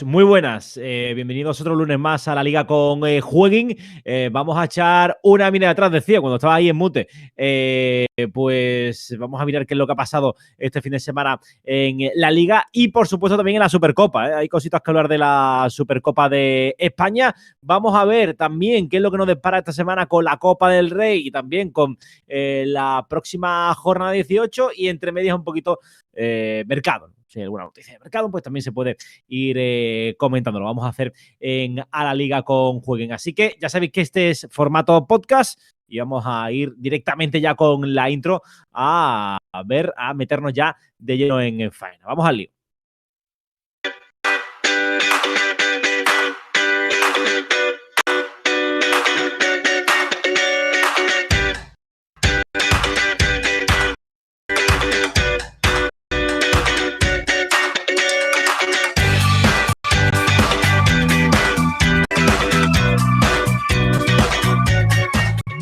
Muy buenas, bienvenidos otro lunes más a la Liga con Jueguin. Vamos a echar una mirada atrás, decía, cuando estaba ahí en mute. Pues vamos a mirar qué es lo que ha pasado este fin de semana en la Liga y, por supuesto, también en la Supercopa. Hay cositas que hablar de la Supercopa de España. Vamos a ver también qué es lo que nos depara esta semana con la Copa del Rey y también con la próxima jornada 18 y entre medias un poquito mercado, ¿no? Si hay alguna noticia de mercado, pues también se puede ir comentando. Lo vamos a hacer en A la Liga con Jueguen. Así que ya sabéis que este es formato podcast y vamos a ir directamente ya con la intro a meternos ya de lleno en faena. Vamos al lío.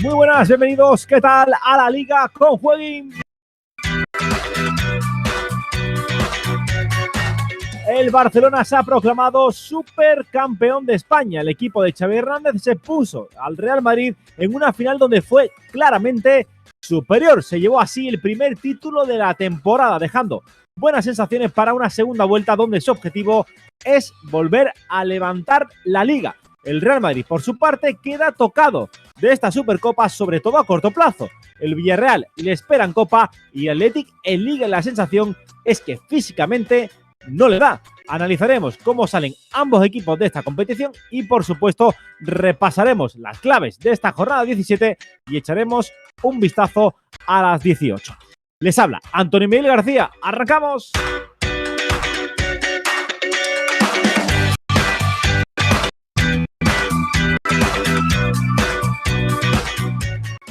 Muy buenas, bienvenidos, ¿qué tal? A la Liga con Jueguin. El Barcelona se ha proclamado supercampeón de España. El equipo de Xavi Hernández se puso al Real Madrid en una final donde fue claramente superior. Se llevó así el primer título de la temporada, dejando buenas sensaciones para una segunda vuelta donde su objetivo es volver a levantar la Liga. El Real Madrid, por su parte, queda tocado de esta Supercopa, sobre todo a corto plazo. El Villarreal le espera en Copa y el Athletic en Liga. La sensación es que físicamente no le da. Analizaremos cómo salen ambos equipos de esta competición y, por supuesto, repasaremos las claves de esta jornada 17 y echaremos un vistazo a las 18. Les habla Antonio Miguel García. ¡Arrancamos!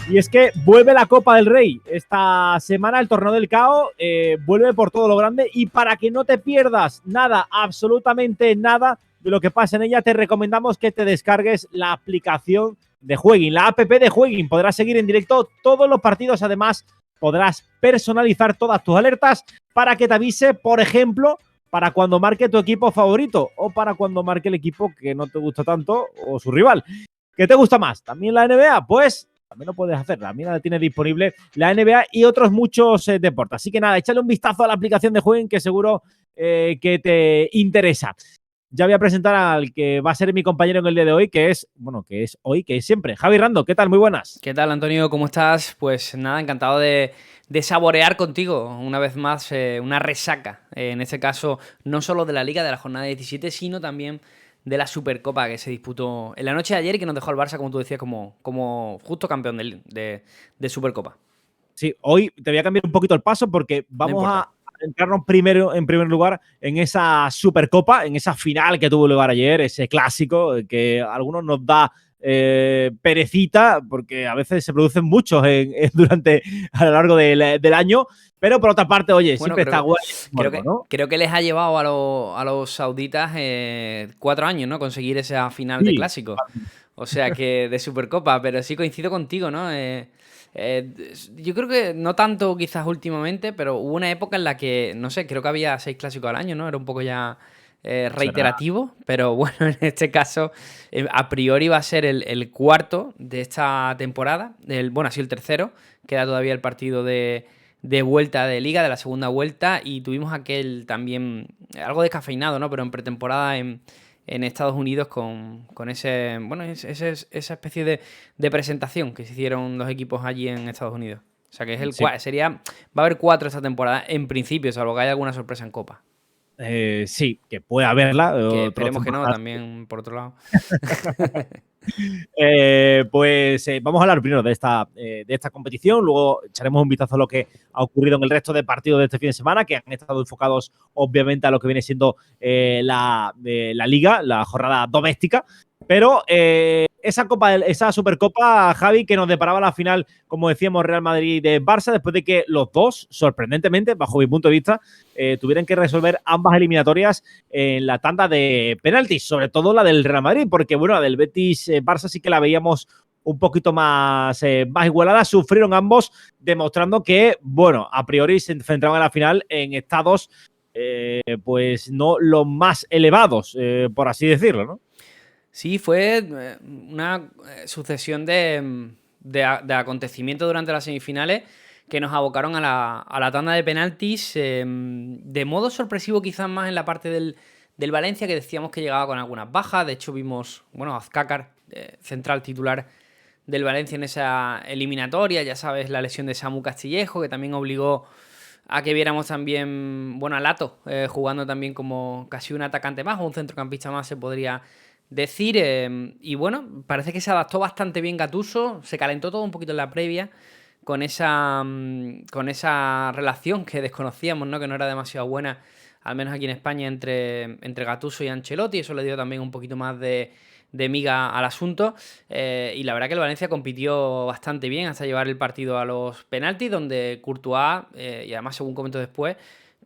Y es que vuelve la Copa del Rey esta semana, el Torneo del Cao, vuelve por todo lo grande y para que no te pierdas nada, absolutamente nada de lo que pasa en ella, te recomendamos que te descargues la aplicación de Jueguin, la app de Jueguin. Podrás seguir en directo todos los partidos, además podrás personalizar todas tus alertas para que te avise, por ejemplo, para cuando marque tu equipo favorito o para cuando marque el equipo que no te gusta tanto o su rival. ¿Qué te gusta más? ¿También la NBA? Pues también lo puedes hacer, también la tienes disponible la NBA y otros muchos deportes. Así que nada, échale un vistazo a la aplicación de Jueguen que seguro que te interesa. Ya voy a presentar al que va a ser mi compañero en el día de hoy, que es siempre. Javi Rando, ¿qué tal? Muy buenas. ¿Qué tal, Antonio? ¿Cómo estás? Pues nada, encantado de saborear contigo una vez más una resaca. En este caso, no solo de la Liga de la jornada 17, sino también de la Supercopa que se disputó en la noche de ayer y que nos dejó al Barça, como tú decías, como justo campeón de Supercopa. Sí, hoy te voy a cambiar un poquito el paso porque vamos a entrarnos en primer lugar en esa Supercopa, en esa final que tuvo lugar ayer, ese clásico que a algunos nos da perecita porque a veces se producen muchos a lo largo del año. Pero por otra parte, oye, bueno, siempre está guay. Creo que les ha llevado a los sauditas 4 años, ¿no? Conseguir esa final de clásico. O sea que de Supercopa, pero sí coincido contigo, ¿no? Yo creo que no tanto quizás últimamente, pero hubo una época en la que, no sé, creo que había 6 clásicos al año, ¿no? Era un poco ya reiterativo, pero bueno, en este caso a priori va a ser el cuarto de esta temporada. Ha sido el tercero, queda todavía el partido de vuelta de Liga, de la segunda vuelta, y tuvimos aquel también, algo descafeinado, ¿no? Pero en pretemporada en Estados Unidos con esa especie de presentación que se hicieron los equipos allí en Estados Unidos. O sea que es va a haber 4 esta temporada, en principio, salvo que haya alguna sorpresa en Copa. Sí, que puede haberla. Que esperemos que no, también, por otro lado. Vamos a hablar primero de esta competición, luego echaremos un vistazo a lo que ha ocurrido en el resto de partidos de este fin de semana, que han estado enfocados obviamente a lo que viene siendo la Liga, la jornada doméstica. Pero esa Supercopa, Javi, que nos deparaba la final, como decíamos, Real Madrid de Barça, después de que los dos, sorprendentemente, bajo mi punto de vista, tuvieran que resolver ambas eliminatorias en la tanda de penaltis, sobre todo la del Real Madrid, porque bueno, la del Betis-Barça sí que la veíamos un poquito más igualada. Sufrieron ambos, demostrando que, bueno, a priori se enfrentaban a la final en estados pues no los más elevados, por así decirlo, ¿no? Sí, fue una sucesión de acontecimientos durante las semifinales que nos abocaron a la tanda de penaltis de modo sorpresivo, quizás más en la parte del Valencia, que decíamos que llegaba con algunas bajas. De hecho, vimos, bueno, Azcácar, central titular del Valencia en esa eliminatoria. Ya sabes, la lesión de Samu Castillejo, que también obligó a que viéramos también, bueno, a Lato jugando también como casi un atacante más o un centrocampista más, se podría decir. Y bueno, parece que se adaptó bastante bien Gattuso, se calentó todo un poquito en la previa con esa relación que desconocíamos, ¿no? Que no era demasiado buena, al menos aquí en España, entre Gattuso y Ancelotti. Eso le dio también un poquito más de miga al asunto. Y la verdad que el Valencia compitió bastante bien hasta llevar el partido a los penaltis, donde Courtois, y además según comentó después,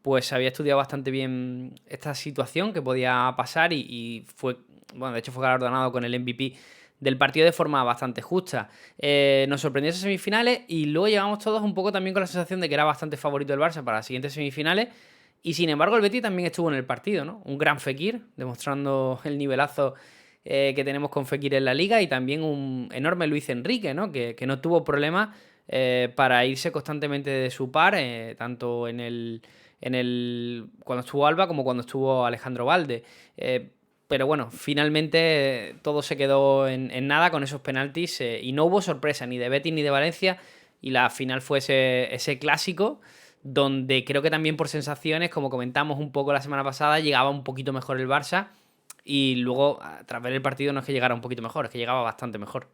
pues había estudiado bastante bien esta situación que podía pasar y fue, bueno, de hecho fue galardonado con el MVP del partido de forma bastante justa. Nos sorprendió esas semifinales y luego llevamos todos un poco también con la sensación de que era bastante favorito el Barça para las siguientes semifinales. Y sin embargo el Betis también estuvo en el partido, ¿no? Un gran Fekir, demostrando el nivelazo que tenemos con Fekir en la liga, y también un enorme Luis Enrique, ¿no? Que no tuvo problemas para irse constantemente de su par, tanto cuando estuvo Alba como cuando estuvo Alejandro Valde. Pero bueno, finalmente todo se quedó en nada con esos penaltis y no hubo sorpresa ni de Betis ni de Valencia, y la final fue ese clásico donde creo que también por sensaciones, como comentamos un poco la semana pasada, llegaba un poquito mejor el Barça, y luego tras ver el partido no es que llegara un poquito mejor, es que llegaba bastante mejor.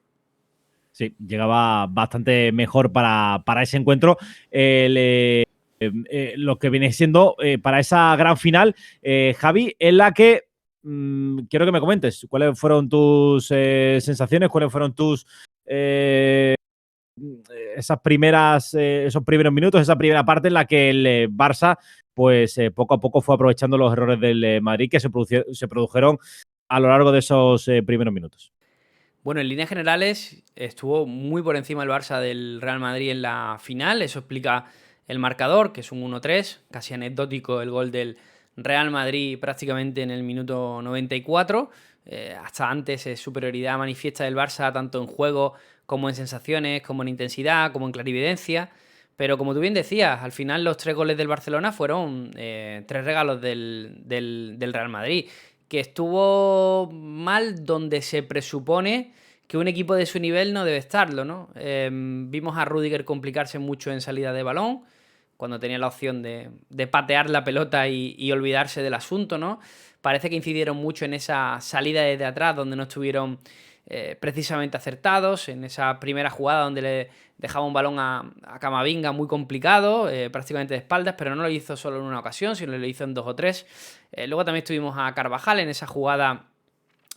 Sí, llegaba bastante mejor para ese encuentro. Lo que viene siendo para esa gran final, Javi, en la que quiero que me comentes cuáles fueron tus sensaciones, cuáles fueron tus esos primeros minutos, esa primera parte en la que el Barça, pues poco a poco fue aprovechando los errores del Madrid que se produjeron a lo largo de esos primeros minutos. Bueno, en líneas generales estuvo muy por encima el Barça del Real Madrid en la final. Eso explica el marcador, que es un 1-3, casi anecdótico el gol del Real Madrid prácticamente en el minuto 94. Hasta antes superioridad manifiesta del Barça tanto en juego como en sensaciones, como en intensidad, como en clarividencia. Pero como tú bien decías, al final los 3 goles del Barcelona fueron 3 regalos del Real Madrid, que estuvo mal donde se presupone que un equipo de su nivel no debe estarlo, ¿no? Vimos a Rüdiger complicarse mucho en salida de balón, cuando tenía la opción de patear la pelota y olvidarse del asunto, ¿no? Parece que incidieron mucho en esa salida desde atrás, donde no estuvieron precisamente acertados, en esa primera jugada donde le dejaba un balón a Camavinga muy complicado, prácticamente de espaldas, pero no lo hizo solo en una ocasión, sino lo hizo en 2 o 3. Luego también estuvimos a Carvajal en esa jugada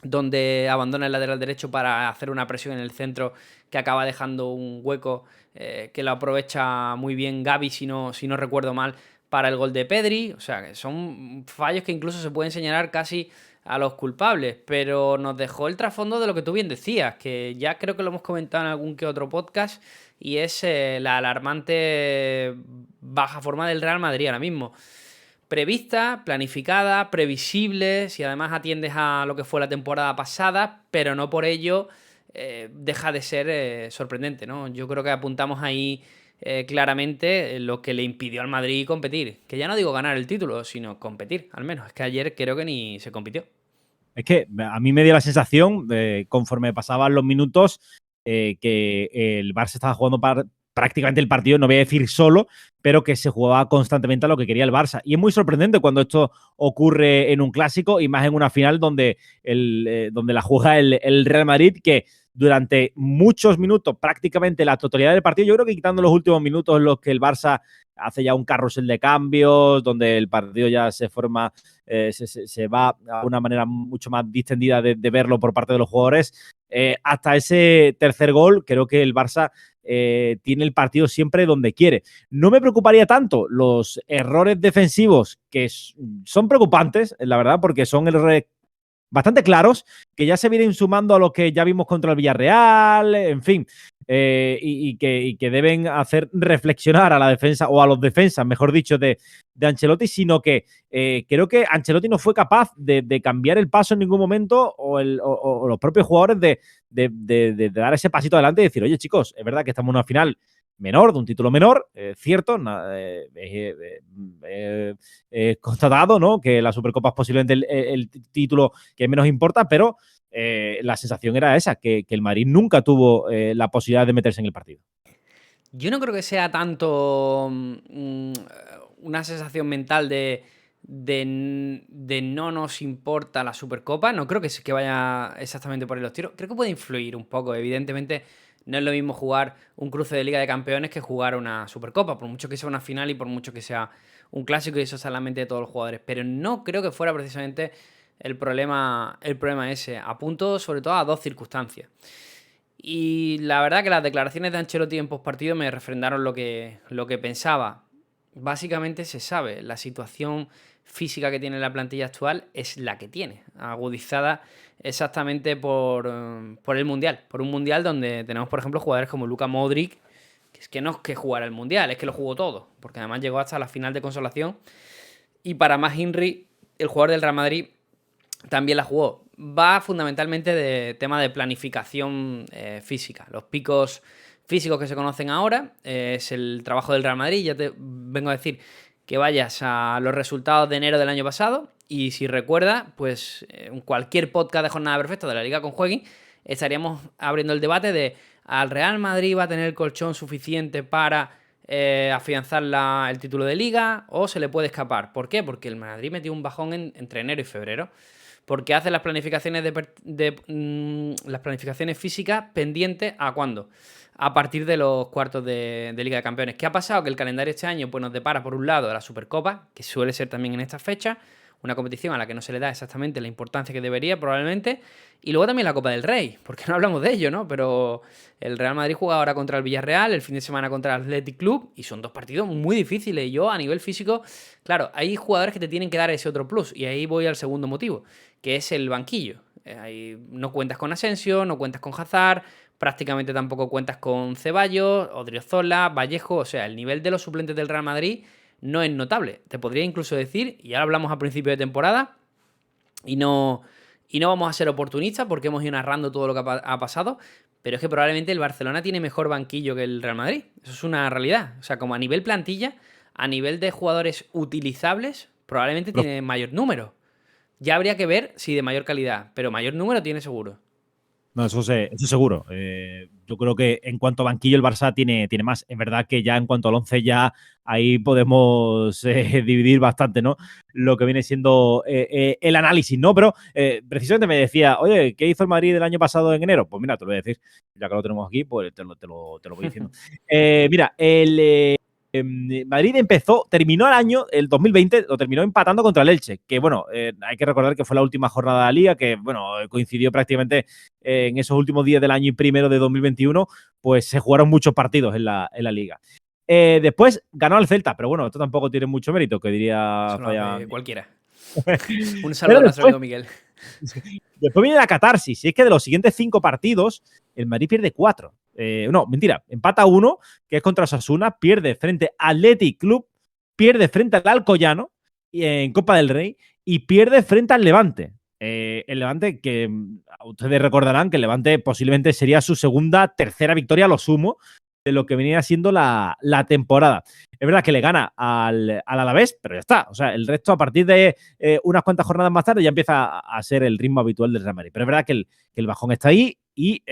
donde abandona el lateral derecho para hacer una presión en el centro, que acaba dejando un hueco que lo aprovecha muy bien Gavi, si no recuerdo mal, para el gol de Pedri. O sea, que son fallos que incluso se pueden señalar casi a los culpables, pero nos dejó el trasfondo de lo que tú bien decías, que ya creo que lo hemos comentado en algún que otro podcast, y es la alarmante baja forma del Real Madrid ahora mismo. Prevista, planificada, previsible, si además atiendes a lo que fue la temporada pasada, pero no por ello deja de ser sorprendente, ¿no? Yo creo que apuntamos ahí claramente lo que le impidió al Madrid competir. Que ya no digo ganar el título, sino competir, al menos. Es que ayer creo que ni se compitió. Es que a mí me dio la sensación, conforme pasaban los minutos, que el Barça estaba jugando prácticamente el partido, no voy a decir solo, pero que se jugaba constantemente a lo que quería el Barça. Y es muy sorprendente cuando esto ocurre en un clásico y más en una final donde la juega el Real Madrid, que durante muchos minutos, prácticamente la totalidad del partido, yo creo que quitando los últimos minutos en los que el Barça hace ya un carrusel de cambios, donde el partido ya se forma, se va a una manera mucho más distendida de verlo por parte de los jugadores. Hasta ese tercer gol, creo que el Barça tiene el partido siempre donde quiere. No me preocuparía tanto los errores defensivos, que son preocupantes, la verdad, porque son errores bastante claros, que ya se vienen sumando a los que ya vimos contra el Villarreal, en fin, y que deben hacer reflexionar a la defensa, o a los defensas, mejor dicho, de Ancelotti, sino que creo que Ancelotti no fue capaz de cambiar el paso en ningún momento, o los propios jugadores de dar ese pasito adelante y decir, oye chicos, es verdad que estamos en una final menor, de un título menor, cierto, constatado, ¿no? Que la Supercopa es posiblemente el título que menos importa, pero la sensación era esa, que el Madrid nunca tuvo la posibilidad de meterse en el partido. Yo no creo que sea tanto una sensación mental de no nos importa la Supercopa. No creo que vaya exactamente por ahí los tiros. Creo que puede influir un poco. Evidentemente, no es lo mismo jugar un cruce de Liga de Campeones que jugar una Supercopa, por mucho que sea una final y por mucho que sea un clásico, y eso está en la mente de todos los jugadores. Pero no creo que fuera precisamente el problema ese. Apunto sobre todo a dos circunstancias. Y la verdad que las declaraciones de Ancelotti en postpartido me refrendaron lo que pensaba. Básicamente se sabe, la situación física que tiene la plantilla actual es la que tiene, agudizada exactamente por el Mundial. Por un Mundial donde tenemos, por ejemplo, jugadores como Luka Modric, que es que no es que jugara el Mundial, es que lo jugó todo, porque además llegó hasta la final de consolación. Y para más Henry, el jugador del Real Madrid, también la jugó. Va fundamentalmente de tema de planificación física. Los picos físicos que se conocen ahora es el trabajo del Real Madrid. Ya te vengo a decir que vayas a los resultados de enero del año pasado, y si recuerda, pues en cualquier podcast de Jornada Perfecta de la Liga con Juegui estaríamos abriendo el debate de ¿al Real Madrid va a tener el colchón suficiente para afianzar el título de Liga, o se le puede escapar? ¿Por qué? Porque el Madrid metió un bajón entre enero y febrero, porque hace las planificaciones las planificaciones físicas pendientes a ¿cuándo? A partir de los cuartos de Liga de Campeones. ¿Qué ha pasado? Que el calendario este año pues, nos depara, por un lado, la Supercopa, que suele ser también en esta fecha, una competición a la que no se le da exactamente la importancia que debería, probablemente, y luego también la Copa del Rey, porque no hablamos de ello, ¿no? Pero el Real Madrid juega ahora contra el Villarreal, el fin de semana contra el Athletic Club, y son dos partidos muy difíciles. Y yo, a nivel físico, claro, hay jugadores que te tienen que dar ese otro plus, y ahí voy al segundo motivo, que es el banquillo. Ahí no cuentas con Asensio, no cuentas con Hazard, prácticamente tampoco cuentas con Ceballos, Odriozola, Vallejo. O sea, el nivel de los suplentes del Real Madrid no es notable. Te podría incluso decir, y ahora hablamos a principio de temporada, y no vamos a ser oportunistas porque hemos ido narrando todo lo que ha pasado, pero es que probablemente el Barcelona tiene mejor banquillo que el Real Madrid. Eso es una realidad. O sea, como a nivel plantilla, a nivel de jugadores utilizables, probablemente tiene mayor número. Ya habría que ver si de mayor calidad, pero mayor número tiene seguro. No, eso seguro. Yo creo que en cuanto a banquillo el Barça tiene más. Es verdad que ya en cuanto al 11 ya ahí podemos dividir bastante, ¿no? Lo que viene siendo el análisis, ¿no? Pero precisamente me decía, oye, ¿qué hizo el Madrid el año pasado en enero? Pues mira, te lo voy a decir. Ya que lo tenemos aquí, pues te lo voy diciendo. Mira, Madrid terminó el año, el 2020, lo terminó empatando contra el Elche, que bueno, hay que recordar que fue la última jornada de la Liga, que bueno, coincidió prácticamente en esos últimos días del año y primero de 2021, pues se jugaron muchos partidos en la Liga. Después ganó al Celta, pero bueno, esto tampoco tiene mucho mérito, que diría Falla cualquiera. Un saludo a nuestro amigo Miguel. Después viene la catarsis, y es que de los siguientes 5 partidos, el Madrid pierde 4. No, mentira, empata 1, que es contra Osasuna, pierde frente al Athletic Club, pierde frente al Alcoyano en Copa del Rey y pierde frente al Levante. El Levante, que ustedes recordarán que el Levante posiblemente sería su tercera victoria a lo sumo de lo que venía siendo la temporada. Es verdad que le gana al Alavés, pero ya está. O sea, el resto a partir de unas cuantas jornadas más tarde ya empieza a ser el ritmo habitual del Real Madrid. Pero es verdad que el bajón está ahí y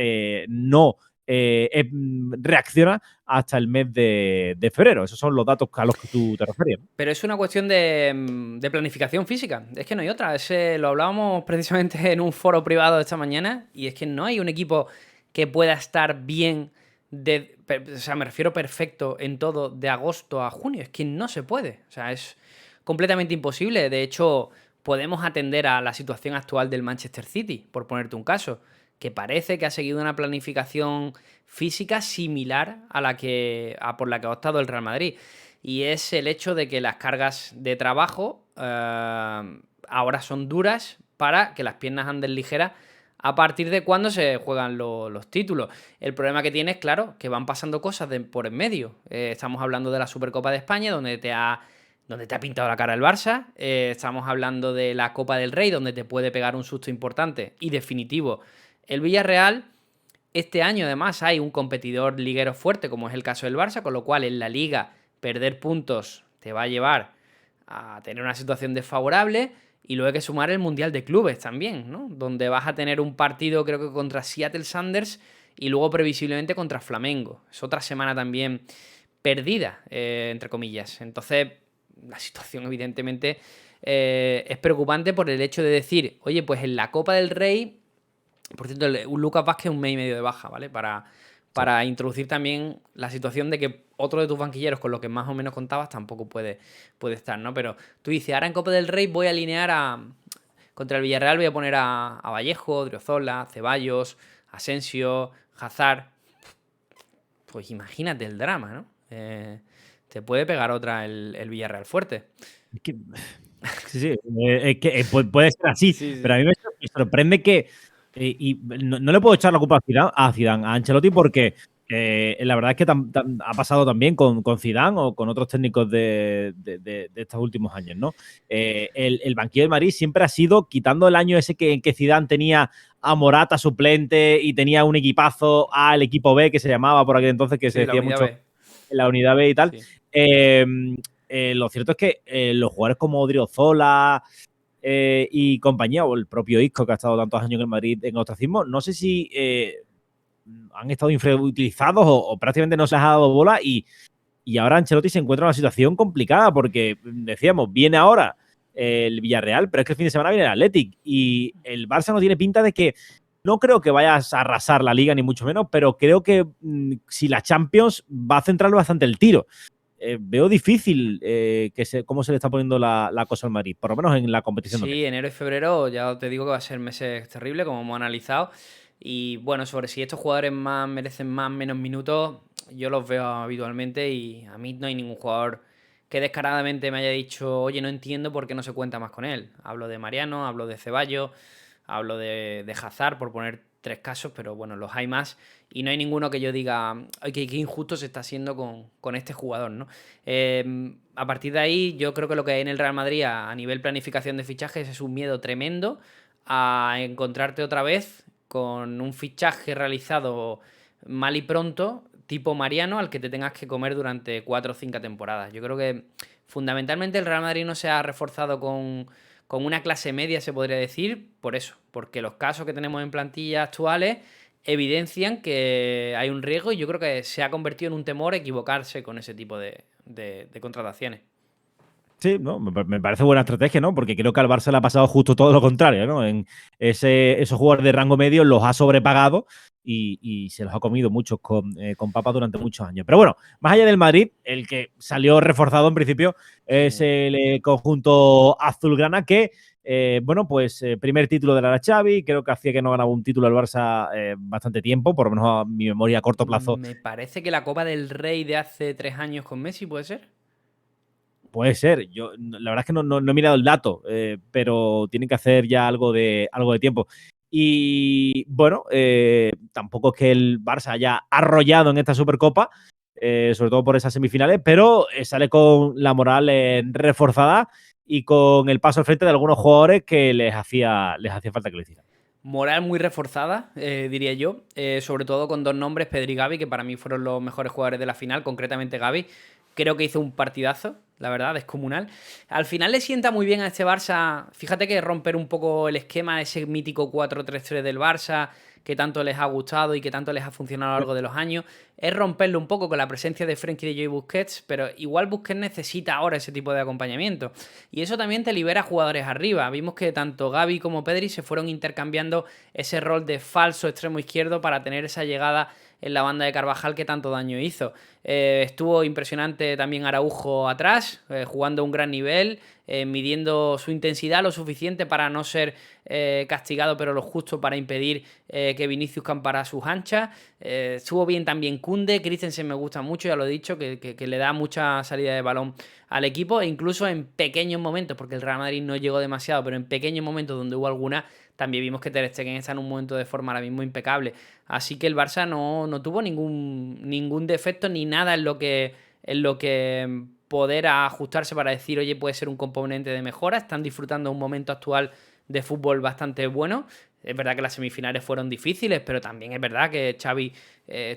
no reacciona hasta el mes de febrero. Esos son los datos a los que tú te referías. Pero es una cuestión de planificación física. Es que no hay otra. Lo hablábamos precisamente en un foro privado esta mañana, y es que no hay un equipo que pueda estar bien, o sea, me refiero perfecto en todo, de agosto a junio. Es que no se puede. O sea, es completamente imposible. De hecho, podemos atender a la situación actual del Manchester City, por ponerte un caso, que parece que ha seguido una planificación física similar por la que ha optado el Real Madrid. Y es el hecho de que las cargas de trabajo ahora son duras para que las piernas anden ligeras a partir de cuando se juegan los títulos. El problema que tiene es, claro, que van pasando cosas por en medio. Estamos hablando de la Supercopa de España, donde te ha pintado la cara el Barça. Estamos hablando de la Copa del Rey, donde te puede pegar un susto importante y definitivo el Villarreal. Este año, además, hay un competidor liguero fuerte, como es el caso del Barça, con lo cual en la Liga perder puntos te va a llevar a tener una situación desfavorable. Y luego hay que sumar el Mundial de Clubes también, ¿no? Donde vas a tener un partido, creo que contra Seattle Sounders y luego previsiblemente contra Flamengo. Es otra semana también perdida, entre comillas. Entonces, la situación evidentemente es preocupante por el hecho de decir, oye, pues en la Copa del Rey, por cierto, un Lucas Vázquez 1 mes y medio de baja, ¿vale? Para introducir también la situación de que otro de tus banquilleros, con lo que más o menos contabas, tampoco puede estar, ¿no? Pero tú dices, ahora en Copa del Rey voy a alinear contra el Villarreal voy a poner a Vallejo, Driozola, Ceballos, Asensio, Hazard. Pues imagínate el drama, ¿no? Te puede pegar otra el Villarreal fuerte. Es que, sí, sí, es que puede ser así, Sí, pero a sí. mí me sorprende que, y no le puedo echar la culpa a Zidane, a Ancelotti, porque la verdad es que ha pasado también con Zidane o con otros técnicos de estos últimos años, ¿no? El banquillo de Madrid siempre ha sido, quitando el año ese en que Zidane tenía a Morata suplente y tenía un equipazo al equipo B, que se llamaba por aquel entonces, que se Sí, la decía unidad mucho B. en la unidad B y tal. Sí. Lo cierto es que los jugadores como Odriozola y compañía, o el propio Isco, que ha estado tantos años en el Madrid en ostracismo, no sé si han estado infrautilizados o prácticamente no se les ha dado bola y ahora Ancelotti se encuentra en una situación complicada porque, decíamos, viene ahora el Villarreal, pero es que el fin de semana viene el Athletic y el Barça no tiene pinta de que, no creo que vayas a arrasar la Liga ni mucho menos, pero creo que si la Champions va a centrar bastante el tiro. Veo difícil cómo se le está poniendo la cosa al Madrid, por lo menos en la competición Sí, doméstica. enero y febrero ya te digo que va a ser meses terribles, como hemos analizado. Y bueno, sobre si estos jugadores más merecen más menos minutos, yo los veo habitualmente y a mí no hay ningún jugador que descaradamente me haya dicho, oye, no entiendo por qué no se cuenta más con él. Hablo de Mariano, hablo de Ceballos, hablo de Hazard, por poner 3 casos, pero bueno, los hay más y no hay ninguno que yo diga, ay, qué injusto se está haciendo con este jugador, ¿no? A partir de ahí, yo creo que lo que hay en el Real Madrid a nivel planificación de fichajes es un miedo tremendo a encontrarte otra vez con un fichaje realizado mal y pronto, tipo Mariano, al que te tengas que comer durante 4 o 5 temporadas. Yo creo que fundamentalmente el Real Madrid no se ha reforzado con una clase media, se podría decir, por eso, porque los casos que tenemos en plantillas actuales evidencian que hay un riesgo y yo creo que se ha convertido en un temor equivocarse con ese tipo de contrataciones. Sí, ¿no? Me parece buena estrategia, ¿no? Porque creo que al Barça le ha pasado justo todo lo contrario, ¿no? En esos jugadores de rango medio los ha sobrepagado y se los ha comido muchos con papas durante muchos años. Pero bueno, más allá del Madrid, el que salió reforzado en principio es Sí. el conjunto azulgrana que, bueno, pues primer título de la Xavi, creo que hacía que no ganaba un título al Barça bastante tiempo, por lo menos a mi memoria a corto plazo. Me parece que la Copa del Rey de hace 3 años con Messi, ¿puede ser? Puede ser, yo la verdad es que no he mirado el dato, pero tienen que hacer ya algo de tiempo. Y bueno, tampoco es que el Barça haya arrollado en esta Supercopa, sobre todo por esas semifinales, pero sale con la moral reforzada y con el paso al frente de algunos jugadores que les hacía falta que lo hicieran. Moral muy reforzada, diría yo, sobre todo con 2 nombres, Pedri y Gavi, que para mí fueron los mejores jugadores de la final, concretamente Gavi. Creo que hizo un partidazo, la verdad, descomunal. Al final le sienta muy bien a este Barça, fíjate que romper un poco el esquema, ese mítico 4-3-3 del Barça, que tanto les ha gustado y que tanto les ha funcionado a lo largo de los años, es romperlo un poco con la presencia de Frenkie de Jong y Busquets, pero igual Busquets necesita ahora ese tipo de acompañamiento. Y eso también te libera jugadores arriba. Vimos que tanto Gavi como Pedri se fueron intercambiando ese rol de falso extremo izquierdo para tener esa llegada en la banda de Carvajal que tanto daño hizo. Estuvo impresionante también Araujo atrás atrás, jugando a un gran nivel, midiendo su intensidad lo suficiente para no ser castigado, pero lo justo para impedir que Vinicius campara a sus anchas. Estuvo bien también Koundé. Christensen me gusta mucho, ya lo he dicho, que le da mucha salida de balón al equipo, e incluso en pequeños momentos, porque el Real Madrid no llegó demasiado, pero en pequeños momentos donde hubo alguna, también vimos que Ter Stegen está en un momento de forma ahora mismo impecable. Así que el Barça no tuvo ningún defecto ni nada en lo que poder ajustarse para decir, oye, puede ser un componente de mejora. Están disfrutando un momento actual de fútbol bastante bueno. Es verdad que las semifinales fueron difíciles, pero también es verdad que Xavi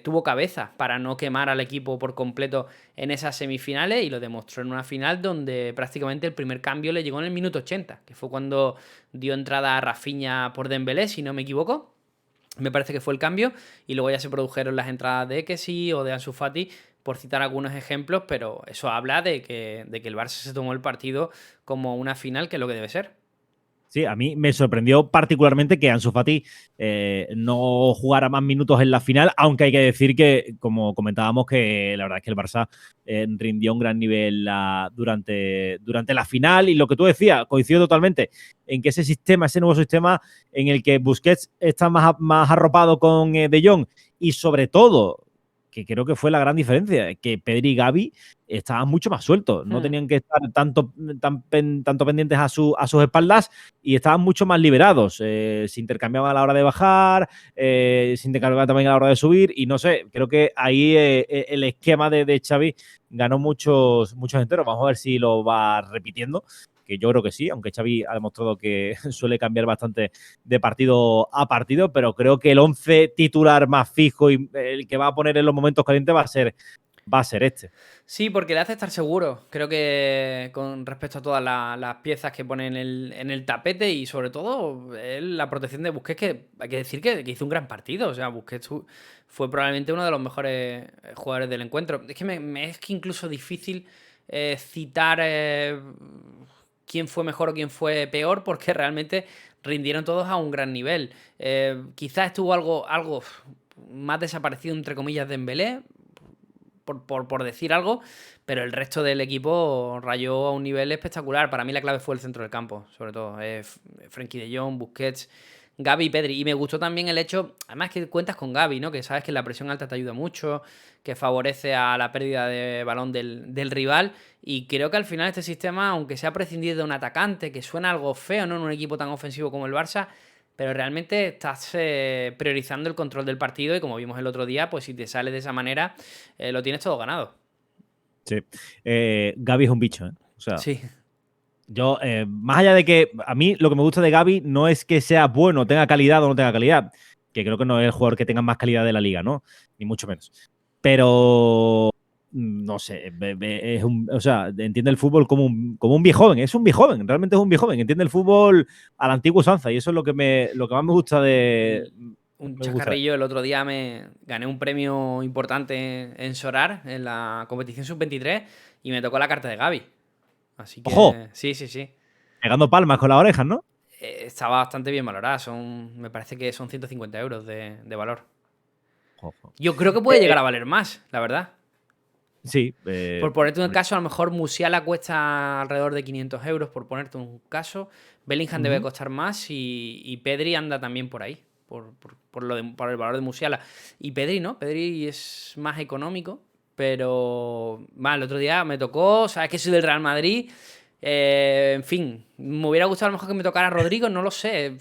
tuvo cabeza para no quemar al equipo por completo en esas semifinales, y lo demostró en una final donde prácticamente el primer cambio le llegó en el minuto 80, que fue cuando dio entrada a Rafinha por Dembélé, si no me equivoco. Me parece que fue el cambio, y luego ya se produjeron las entradas de Kessie o de Ansu Fati, por citar algunos ejemplos, pero eso habla de que el Barça se tomó el partido como una final, que es lo que debe ser. Sí, a mí me sorprendió particularmente que Ansu Fati no jugara más minutos en la final, aunque hay que decir que, como comentábamos, que la verdad es que el Barça rindió un gran nivel durante la final, y lo que tú decías, coincido totalmente en que ese nuevo sistema en el que Busquets está más arropado con De Jong, y sobre todo, que creo que fue la gran diferencia, que Pedri y Gavi estaban mucho más sueltos, no tenían que estar tanto pendientes a sus espaldas, y estaban mucho más liberados, se intercambiaban a la hora de bajar, se intercambiaban también a la hora de subir, y no sé, creo que ahí el esquema de Xavi ganó muchos enteros. Vamos a ver si lo va repitiendo, que yo creo que sí, aunque Xavi ha demostrado que suele cambiar bastante de partido a partido, pero creo que el 11 titular más fijo y el que va a poner en los momentos calientes va a ser este. Sí, porque le hace estar seguro. Creo que con respecto a todas las piezas que pone en el tapete, y sobre todo la protección de Busquets, que hay que decir que hizo un gran partido. O sea, Busquets fue probablemente uno de los mejores jugadores del encuentro. Es que me es que incluso difícil citar quién fue mejor o quién fue peor, porque realmente rindieron todos a un gran nivel. Quizás estuvo algo más desaparecido, entre comillas, de Dembélé, por decir algo, pero el resto del equipo rayó a un nivel espectacular. Para mí la clave fue el centro del campo, sobre todo Frenkie de Jong, Busquets, Gavi y Pedri. Y me gustó también el hecho, además, que cuentas con Gavi, ¿no? Que sabes que la presión alta te ayuda mucho, que favorece a la pérdida de balón del rival. Y creo que al final este sistema, aunque sea prescindir de un atacante, que suena algo feo, ¿no?, en un equipo tan ofensivo como el Barça, pero realmente estás priorizando el control del partido, y como vimos el otro día, pues si te sale de esa manera, lo tienes todo ganado. Sí. Gavi es un bicho, ¿eh? O sea, Sí. yo, más allá de que a mí lo que me gusta de Gavi no es que sea bueno, tenga calidad o no tenga calidad, que creo que no es el jugador que tenga más calidad de la liga, ¿no? Ni mucho menos. Pero no sé, o sea, entiende el fútbol como un viejoven, es un viejoven, realmente es un viejoven, entiende el fútbol a la antigua usanza, y eso es lo que más me gusta de... Un chacarrillo, el otro día me gané un premio importante en Sorar, en la competición sub-23, y me tocó la carta de Gavi. Así que ¡Ojo! sí. Pegando palmas con las orejas, ¿no? Estaba bastante bien valorada, me parece que son 150 euros de valor. Ojo. Yo creo que puede llegar a valer más, la verdad. Sí. Por ponerte un caso, a lo mejor Musiala cuesta alrededor de 500 euros, por ponerte un caso. Bellingham debe costar más, y Pedri anda también por ahí, por el valor de Musiala. Y Pedri, ¿no? Pedri es más económico, pero el otro día me tocó, sabes que soy del Real Madrid, en fin, me hubiera gustado a lo mejor que me tocara Rodrigo, no lo sé.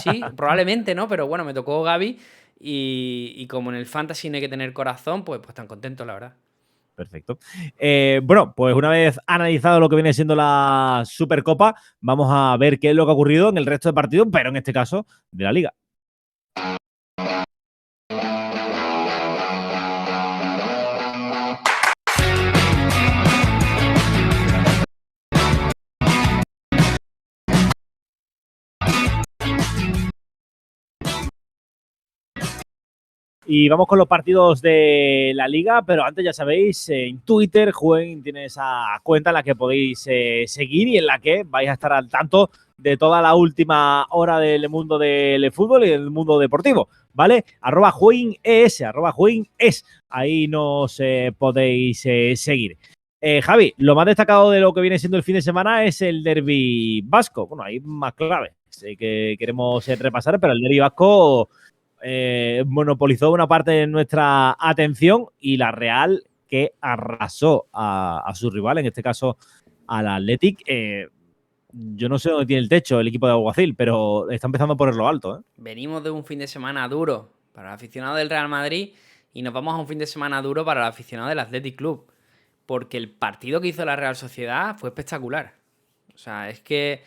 Sí, probablemente, ¿no? Pero bueno, me tocó Gavi, y como en el Fantasy no hay que tener corazón, pues tan contentos, la verdad. Perfecto. Bueno, pues una vez analizado lo que viene siendo la Supercopa, vamos a ver qué es lo que ha ocurrido en el resto de partidos, pero en este caso de la Liga. Y vamos con los partidos de la Liga, pero antes ya sabéis, en Twitter, Juven tiene esa cuenta en la que podéis seguir, y en la que vais a estar al tanto de toda la última hora del mundo del fútbol y del mundo deportivo, ¿vale? @JuvenES, @JuvenES, ahí nos podéis seguir. Javi, lo más destacado de lo que viene siendo el fin de semana es el derbi vasco. Bueno, hay más claves que queremos repasar, pero el derbi vasco monopolizó una parte de nuestra atención y la Real, que arrasó a su rival, en este caso al Athletic. Yo no sé dónde tiene el techo el equipo de Alguacil, pero está empezando a ponerlo alto, ¿eh? Venimos de un fin de semana duro para el aficionado del Real Madrid y nos vamos a un fin de semana duro para el aficionado del Athletic Club. Porque el partido que hizo la Real Sociedad fue espectacular. O sea, es que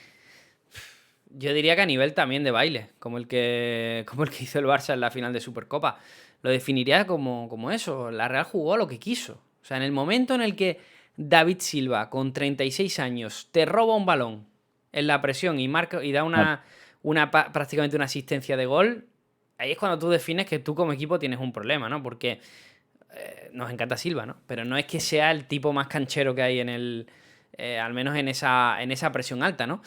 yo diría que a nivel también de baile, como el que hizo el Barça en la final de Supercopa. Lo definiría como eso. La Real jugó lo que quiso. O sea, en el momento en el que David Silva, con 36 años, te roba un balón en la presión y marca y da prácticamente una asistencia de gol, ahí es cuando tú defines que tú como equipo tienes un problema, ¿no? Porque nos encanta Silva, ¿no? Pero no es que sea el tipo más canchero que hay al menos en esa presión alta, ¿no?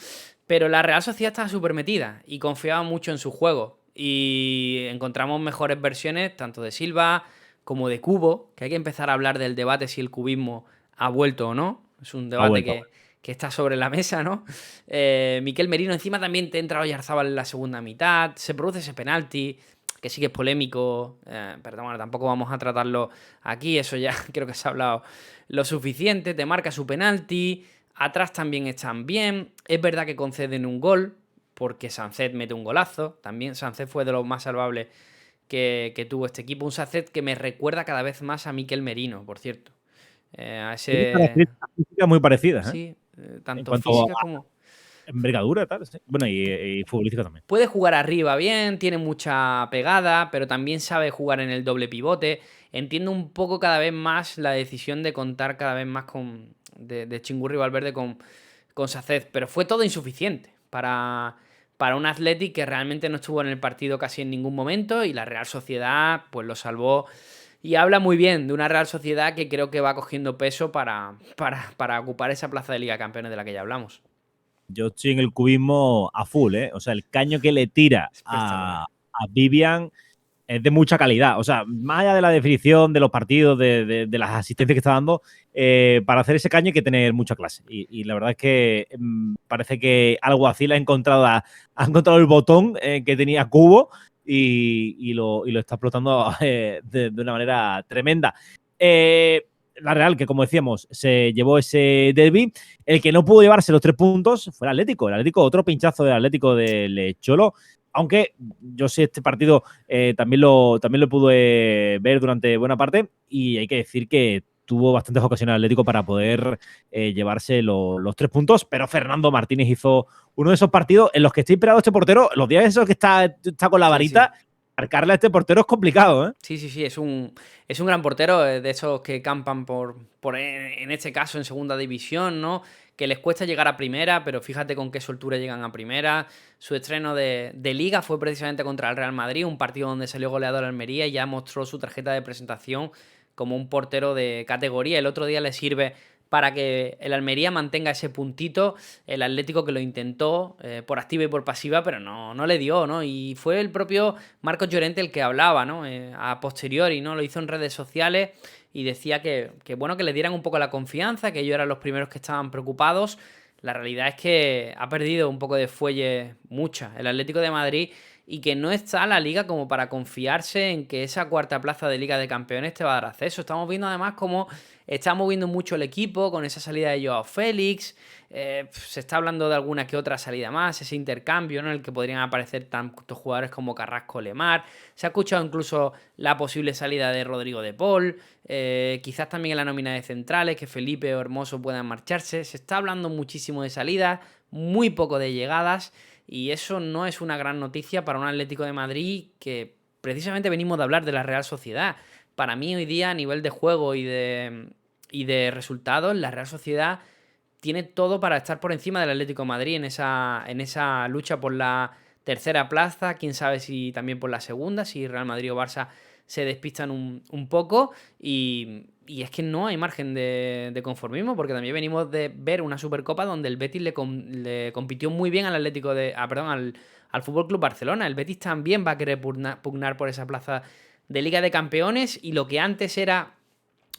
Pero la Real Sociedad estaba súper metida y confiaba mucho en su juego. Y encontramos mejores versiones tanto de Silva como de Cubo, que hay que empezar a hablar del debate si el cubismo ha vuelto o no. Es un debate que está sobre la mesa, ¿no? Miquel Merino encima también te entra Oyarzábal en la segunda mitad, se produce ese penalti, que sí que es polémico, pero bueno, tampoco vamos a tratarlo aquí, eso ya creo que se ha hablado lo suficiente, te marca su penalti, atrás también están bien, es verdad que conceden un gol, porque Sancet mete un golazo, también Sancet fue de los más salvables que tuvo este equipo, un Sancet que me recuerda cada vez más a Miquel Merino, por cierto. A Tiene ese... características muy parecidas, ¿eh? Sí, En tanto cuanto física a como... envergadura, tal, sí. Bueno, y futbolística también. Puede jugar arriba bien, tiene mucha pegada, pero también sabe jugar en el doble pivote. Entiendo un poco cada vez más la decisión de contar cada vez más de Chingurri Valverde con Saced, pero fue todo insuficiente para un Athletic que realmente no estuvo en el partido casi en ningún momento y la Real Sociedad pues lo salvó. Y habla muy bien de una Real Sociedad que creo que va cogiendo peso para ocupar esa plaza de Liga de Campeones de la que ya hablamos. Yo estoy en el cubismo a full, ¿eh? O sea, el caño que le tira Espectacular. a Vivian es de mucha calidad. O sea, más allá de la definición de los partidos, de las asistencias que está dando, para hacer ese caño hay que tener mucha clase. Y la verdad es que parece que Alguacil ha encontrado el botón que tenía Cubo y lo está explotando de una manera tremenda. La Real, que como decíamos, se llevó ese derbi. El que no pudo llevarse los 3 puntos fue el Atlético. El Atlético, otro pinchazo del Atlético del Cholo. Aunque yo sí este partido también lo pude ver durante buena parte y hay que decir que tuvo bastantes ocasiones el Atlético para poder llevarse los 3 puntos, pero Fernando Martínez hizo uno de esos partidos en los que está inspirado este portero. Los días esos que está con la varita, sí. Marcarle a este portero es complicado, ¿eh? Sí, es un gran portero, de esos que campan en este caso en segunda división, ¿no? Que les cuesta llegar a primera, pero fíjate con qué soltura llegan a primera. Su estreno de Liga fue precisamente contra el Real Madrid, un partido donde salió goleador al Almería y ya mostró su tarjeta de presentación como un portero de categoría. El otro día le sirve para que el Almería mantenga ese puntito, el Atlético que lo intentó por activa y por pasiva, pero no le dio, ¿no? Y fue el propio Marcos Llorente el que hablaba, ¿no? A posteriori, ¿no? Lo hizo en redes sociales y decía que bueno, que le dieran un poco la confianza, que ellos eran los primeros que estaban preocupados. La realidad es que ha perdido un poco de fuelle mucha el Atlético de Madrid y que no está la liga como para confiarse en que esa cuarta plaza de Liga de Campeones te va a dar acceso. Estamos viendo además cómo está moviendo mucho el equipo con esa salida de Joao Félix. Se está hablando de alguna que otra salida más, ese intercambio, ¿no? En el que podrían aparecer tantos jugadores como Carrasco, Lemar. Se ha escuchado incluso la posible salida de Rodrigo de Paul. Quizás también en la nómina de centrales, que Felipe o Hermoso puedan marcharse. Se está hablando muchísimo de salidas, muy poco de llegadas. Y eso no es una gran noticia para un Atlético de Madrid que precisamente venimos de hablar de la Real Sociedad. Para mí hoy día a nivel de juego y de resultados, la Real Sociedad tiene todo para estar por encima del Atlético de Madrid en esa lucha por la tercera plaza, quién sabe si también por la segunda, si Real Madrid o Barça se despistan un poco y es que no hay margen de conformismo porque también venimos de ver una Supercopa donde el Betis le compitió muy bien al Atlético al Fútbol Club Barcelona. El Betis también va a querer pugnar por esa plaza de Liga de Campeones y lo que antes era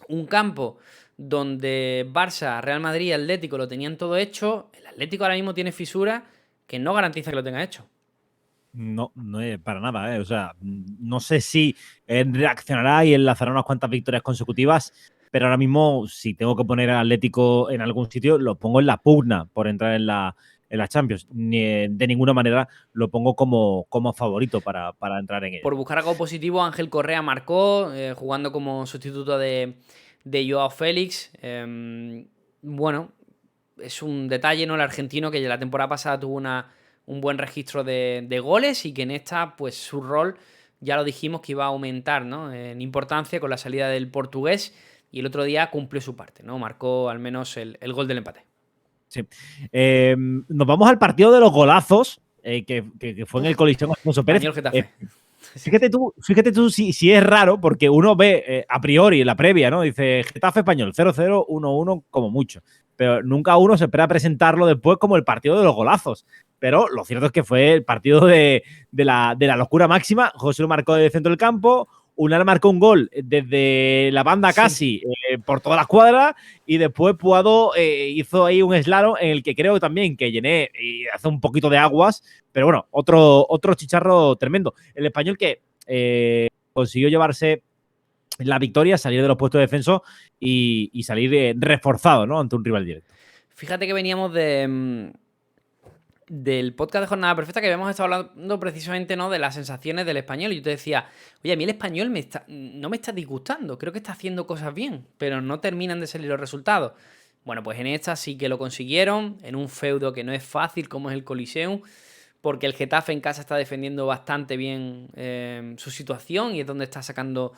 un campo donde Barça, Real Madrid y Atlético lo tenían todo hecho, el Atlético ahora mismo tiene fisuras que no garantiza que lo tenga hecho. No, no es para nada, ¿eh? O sea, no sé si reaccionará y enlazará unas cuantas victorias consecutivas, pero ahora mismo, si tengo que poner al Atlético en algún sitio, lo pongo en la pugna por entrar en la Champions. De ninguna manera lo pongo como favorito para entrar en ella. Por buscar algo positivo, Ángel Correa marcó, jugando como sustituto de Joao Félix. Bueno, es un detalle, ¿no? El argentino que ya la temporada pasada tuvo un buen registro de goles y que en esta, pues su rol, ya lo dijimos que iba a aumentar, ¿no? En importancia con la salida del portugués, y el otro día cumplió su parte, ¿no? Marcó al menos el gol del empate. Sí. Nos vamos al partido de los golazos, que fue en el Coliseo Alfonso Pérez. Español Getafe. Fíjate tú si es raro, porque uno ve a priori en la previa, ¿no? Dice Getafe Español, 0-0, 1-1 como mucho. Pero nunca uno se espera presentarlo después como el partido de los golazos. Pero lo cierto es que fue el partido de la locura máxima. José lo marcó desde el centro del campo, Unal marcó un gol desde la banda casi, por toda la escuadra, y después Puado hizo ahí un slalom en el que creo también que llené y hace un poquito de aguas, pero bueno, otro chicharro tremendo. El español que consiguió llevarse la victoria, salir de los puestos de defensa y salir reforzado, ¿no? Ante un rival directo. Fíjate que veníamos del podcast de Jornada Perfecta, que habíamos estado hablando precisamente, ¿no?, de las sensaciones del español. Y yo te decía, oye, a mí el español no me está disgustando, creo que está haciendo cosas bien, pero no terminan de salir los resultados. Bueno, pues en esta sí que lo consiguieron, en un feudo que no es fácil como es el Coliseum, porque el Getafe en casa está defendiendo bastante bien su situación y es donde está sacando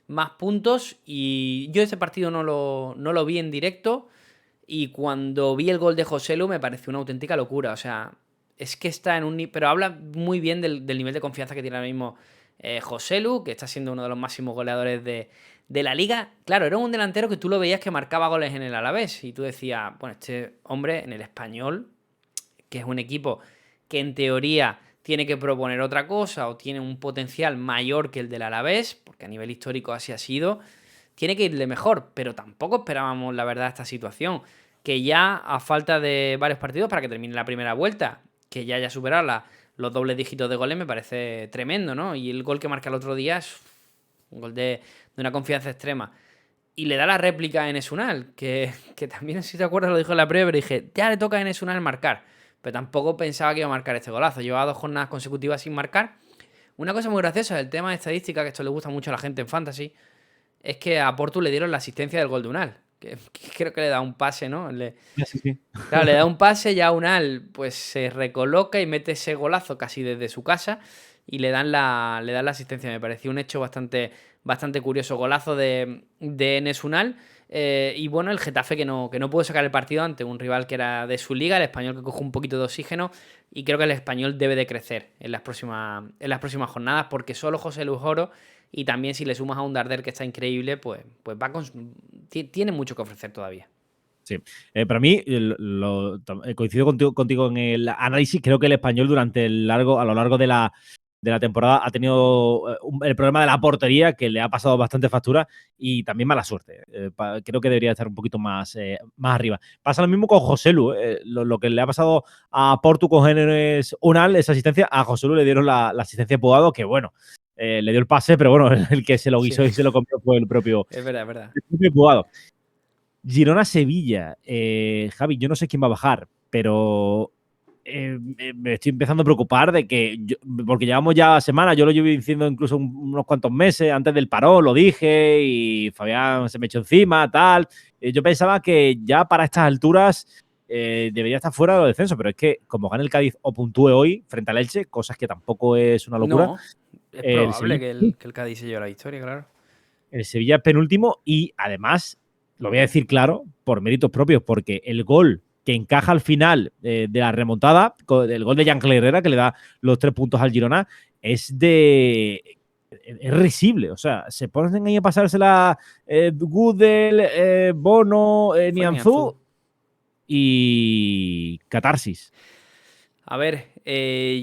más puntos. Y yo ese partido no lo vi en directo. Y cuando vi el gol de Joselu me pareció una auténtica locura. O sea, es que está en un... Pero habla muy bien del nivel de confianza que tiene ahora mismo Joselu, que está siendo uno de los máximos goleadores de la liga. Claro, era un delantero que tú lo veías que marcaba goles en el Alavés. Y tú decías, bueno, este hombre en el Español, que es un equipo que en teoría tiene que proponer otra cosa o tiene un potencial mayor que el del Alavés, porque a nivel histórico así ha sido, tiene que irle mejor, pero tampoco esperábamos, la verdad, esta situación. Que ya a falta de varios partidos para que termine la primera vuelta, que ya haya superado los dobles dígitos de goles, me parece tremendo, ¿no? Y el gol que marca el otro día es un gol de una confianza extrema. Y le da la réplica a Enes Unal, que también, si te acuerdas, lo dijo en la previa, pero dije, ya le toca a Enes Unal marcar. Pero tampoco pensaba que iba a marcar este golazo. Llevaba 2 jornadas consecutivas sin marcar. Una cosa muy graciosa, el tema de estadística, que esto le gusta mucho a la gente en Fantasy, es que a Portu le dieron la asistencia del gol de Unal. Que creo que le da un pase, ¿no? Sí. Claro, le da un pase, ya Unal pues se recoloca y mete ese golazo casi desde su casa y le dan la asistencia. Me pareció un hecho bastante curioso. Golazo de Enes Unal. Y bueno, el Getafe que no pudo sacar el partido ante un rival que era de su liga, el Español que coge un poquito de oxígeno, y creo que el Español debe de crecer en las próximas jornadas, porque solo José Luis Oro, y también si le sumas a un Darder que está increíble, pues tiene mucho que ofrecer todavía. Sí, para mí, coincido contigo en el análisis. Creo que el español a lo largo de la temporada ha tenido el problema de la portería, que le ha pasado bastante factura, y también mala suerte. Creo que debería estar un poquito más arriba. Pasa lo mismo con Joselu. Lo que le ha pasado a Portu con Enes Unal, esa asistencia, a Joselu le dieron la asistencia de Puado, que bueno, le dio el pase, pero bueno, el que se lo guisó y se lo comió fue el propio, Es verdad, es verdad. el propio Puado. Girona-Sevilla. Javi, yo no sé quién va a bajar, pero me estoy empezando a preocupar de que, porque llevamos ya semanas, yo lo llevo diciendo incluso unos cuantos meses, antes del parón lo dije y Fabián se me echó encima, tal. Yo pensaba que ya para estas alturas debería estar fuera de los descensos, pero es que como gana el Cádiz o puntúe hoy frente al Elche, cosas que tampoco es una locura. No, es probable que el Cádiz se lleve la victoria, claro. El Sevilla es penúltimo y además, lo voy a decir claro, por méritos propios, porque el gol que encaja al final de la remontada, el gol de Yankle Herrera, que le da los 3 puntos al Girona, es risible. O sea, se ponen ahí a pasársela Gudel, Bono, Nianzú y Catarsis. A ver,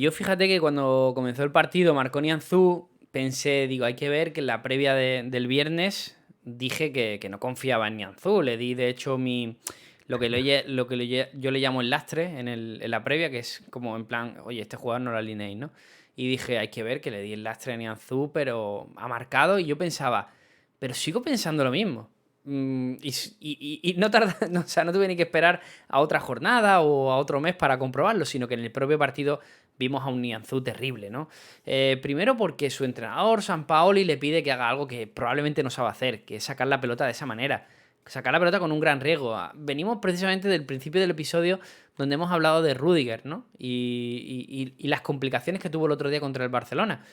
yo fíjate que cuando comenzó el partido marcó Nianzú, pensé, digo, hay que ver que en la previa del viernes dije que no confiaba en Nianzú. Le di, de hecho, yo le llamo el lastre en la previa, que es como en plan, oye, este jugador no lo alineéis, ¿no? Y dije, hay que ver que le di el lastre a Nianzú, pero ha marcado y yo pensaba, pero sigo pensando lo mismo. Y no tarda, no, o sea, no tuve ni que esperar a otra jornada o a otro mes para comprobarlo, sino que en el propio partido vimos a un Nianzú terrible, ¿no? Primero porque su entrenador, Sampaoli, le pide que haga algo que probablemente no sabe hacer, que es sacar la pelota de esa manera. Sacar la pelota con un gran riesgo. Venimos precisamente del principio del episodio donde hemos hablado de Rüdiger, ¿no? Y las complicaciones que tuvo el otro día contra el Barcelona.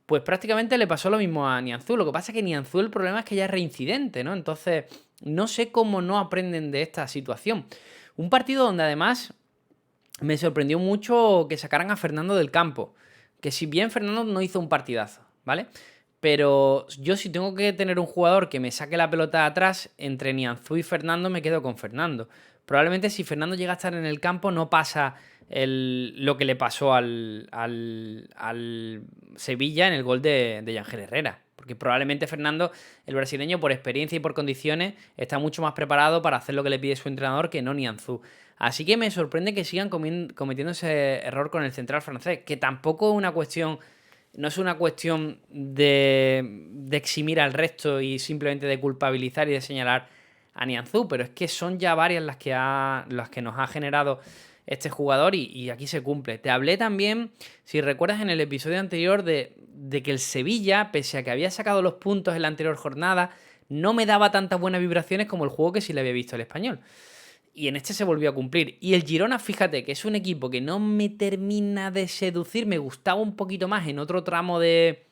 Pues prácticamente le pasó lo mismo a Nianzú. Lo que pasa es que Nianzú el problema es que ya es reincidente, ¿no? Entonces, no sé cómo no aprenden de esta situación. Un partido donde además me sorprendió mucho que sacaran a Fernando del campo. Que si bien Fernando no hizo un partidazo, ¿vale? Pero yo si tengo que tener un jugador que me saque la pelota atrás, entre Nianzú y Fernando me quedo con Fernando. Probablemente si Fernando llega a estar en el campo no pasa lo que le pasó al Sevilla en el gol de Yangel Herrera. Porque probablemente Fernando, el brasileño, por experiencia y por condiciones, está mucho más preparado para hacer lo que le pide su entrenador que no Nianzú. Así que me sorprende que sigan cometiendo ese error con el central francés, que tampoco es una cuestión... No es una cuestión de eximir al resto y simplemente de culpabilizar y de señalar a Nianzú, pero es que son ya varias las que nos ha generado este jugador y aquí se cumple. Te hablé también, si recuerdas en el episodio anterior, de que el Sevilla, pese a que había sacado los puntos en la anterior jornada, no me daba tantas buenas vibraciones como el juego que sí le había visto al Español. Y en este se volvió a cumplir. Y el Girona, fíjate, que es un equipo que no me termina de seducir. Me gustaba un poquito más en otro tramo de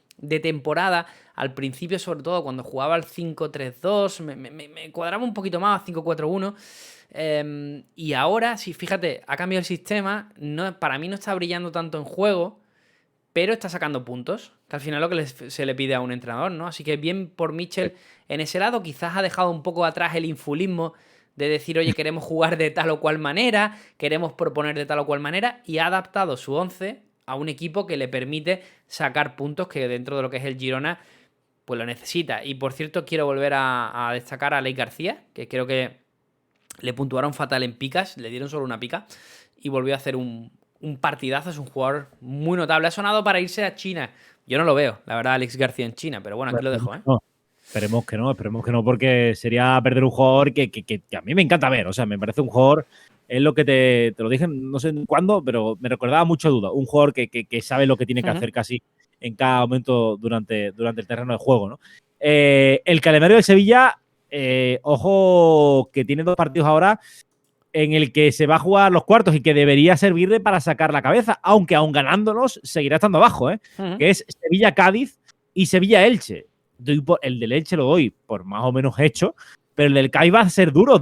temporada. Al principio, sobre todo, cuando jugaba al 5-3-2, me cuadraba un poquito más, 5-4-1. Y ahora, sí, fíjate, ha cambiado el sistema. No, para mí no está brillando tanto en juego, pero está sacando puntos, que al final es lo que se le pide a un entrenador, ¿no? Así que bien por Michel en ese lado. Quizás ha dejado un poco atrás el infulismo de decir, oye, queremos jugar de tal o cual manera, queremos proponer de tal o cual manera, y ha adaptado su 11 a un equipo que le permite sacar puntos que dentro de lo que es el Girona, pues lo necesita. Y por cierto, quiero volver a destacar a Ley García, que creo que le puntuaron fatal en picas, le dieron solo una pica, y volvió a hacer un partidazo, es un jugador muy notable. Ha sonado para irse a China. Yo no lo veo, la verdad, Alex García en China, pero bueno, aquí lo dejo, ¿eh? No. Esperemos que no, porque sería perder un jugador que a mí me encanta ver. O sea, me parece un jugador, es lo que te lo dije, no sé cuándo, pero me recordaba mucho Duda. Un jugador que sabe lo que tiene que hacer casi en cada momento durante el terreno de juego, ¿no? El calendario de Sevilla, ojo, que tiene 2 partidos ahora en el que se va a jugar los cuartos y que debería servirle para sacar la cabeza, aunque aún ganándolos seguirá estando abajo, que es Sevilla-Cádiz y Sevilla-Elche. El del Elche lo doy por más o menos hecho, pero el del Cádiz va a ser duro.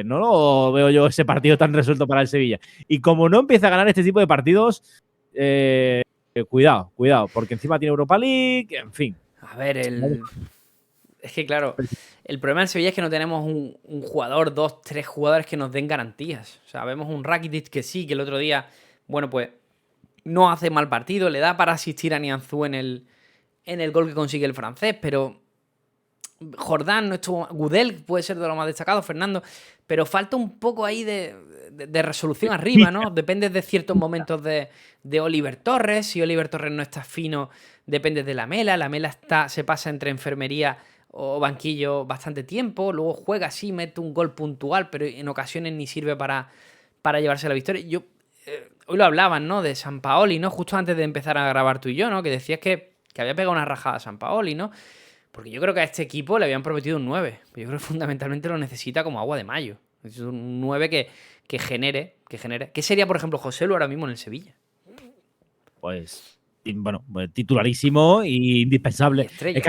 No lo veo yo ese partido tan resuelto para el Sevilla. Y como no empieza a ganar este tipo de partidos, cuidado, porque encima tiene Europa League, en fin. A ver, es que claro, el problema del Sevilla es que no tenemos un jugador, 2, 3 jugadores que nos den garantías. O sea, vemos un Rakitic que sí, que el otro día, bueno, pues no hace mal partido, le da para asistir a Nianzú en el gol que consigue el francés, pero Jordán no estuvo... Gudel puede ser de lo más destacado, Fernando, pero falta un poco ahí de resolución arriba, ¿no? Depende de ciertos momentos de Oliver Torres. Si Oliver Torres no está fino, depende de Lamela se pasa entre enfermería o banquillo bastante tiempo, luego juega así, mete un gol puntual, pero en ocasiones ni sirve para llevarse la victoria. Hoy lo hablaban, ¿no? De Sampaoli, ¿no? Justo antes de empezar a grabar tú y yo, ¿no? Que decías que había pegado una rajada a Sampaoli, ¿no? Porque yo creo que a este equipo le habían prometido un 9. Yo creo que fundamentalmente lo necesita como agua de mayo. Es un 9 que genere. ¿Qué sería, por ejemplo, Joselu ahora mismo en el Sevilla? Pues, bueno, titularísimo e indispensable. Estrella.